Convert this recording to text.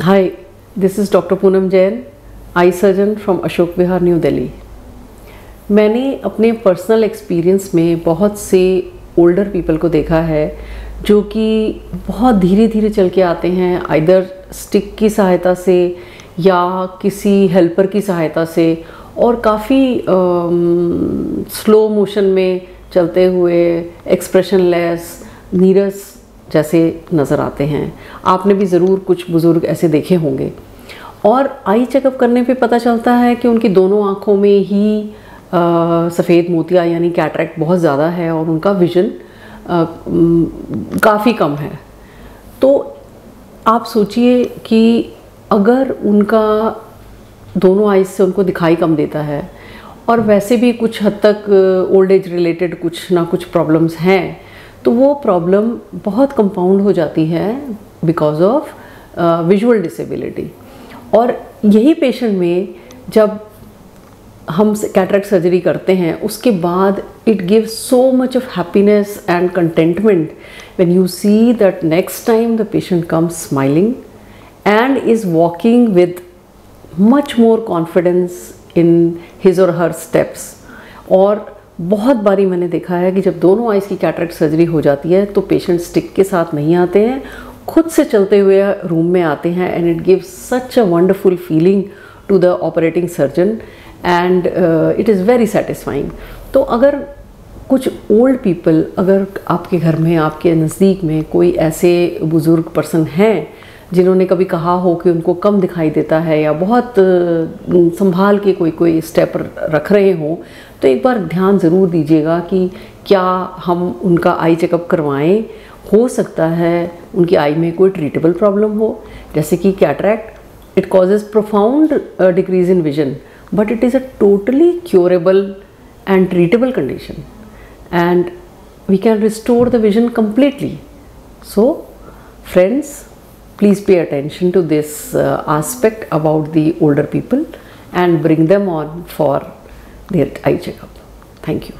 Hi, this is Dr. Poonam Jain, eye surgeon from Ashok Vihar, new Delhi. मैंने अपने personal experience में बहुत से ओल्डर पीपल को देखा है जो कि बहुत धीरे धीरे चल के आते हैं, आइदर स्टिक की सहायता से या किसी हेल्पर की सहायता से, और काफ़ी स्लो मोशन में चलते हुए एक्सप्रेशनलेस, नीरस जैसे नज़र आते हैं। आपने भी ज़रूर कुछ बुज़ुर्ग ऐसे देखे होंगे। और आई चेकअप करने पे पता चलता है कि उनकी दोनों आँखों में ही सफ़ेद मोतिया यानी कैटरैक्ट बहुत ज़्यादा है और उनका विज़न काफ़ी कम है। तो आप सोचिए कि अगर उनका दोनों आइज़ से उनको दिखाई कम देता है और वैसे भी कुछ हद तक ओल्ड एज रिलेटेड कुछ ना कुछ प्रॉब्लम्स हैं, तो वो प्रॉब्लम बहुत कंपाउंड हो जाती है बिकॉज ऑफ विजुअल डिसेबिलिटी। और यही पेशेंट में जब हम कैटरैक्ट सर्जरी करते हैं उसके बाद it gives so much of happiness and contentment when you see that next time the patient comes smiling and is walking with much more confidence in his और हर स्टेप्स। और बहुत बारी मैंने देखा है कि जब दोनों आइज़ की कैटरैक्ट सर्जरी हो जाती है तो पेशेंट स्टिक के साथ नहीं आते हैं, खुद से चलते हुए रूम में आते हैं, and it gives such a wonderful feeling to the operating surgeon and it is very satisfying. तो अगर कुछ ओल्ड पीपल, अगर आपके घर में, आपके नज़दीक में कोई ऐसे बुज़ुर्ग पर्सन हैं जिन्होंने कभी कहा हो कि उनको कम दिखाई देता है या बहुत संभाल के कोई स्टेप रख रहे हों, तो एक बार ध्यान ज़रूर दीजिएगा कि क्या हम उनका आई चेकअप करवाएं। हो सकता है उनकी आई में कोई ट्रीटेबल प्रॉब्लम हो, जैसे कि cataract. It causes profound decrease in vision, but it is a totally curable and treatable condition and we can restore the vision completely. So friends, please pay attention to this aspect about the older people and bring them on for their eye checkup. Thank you.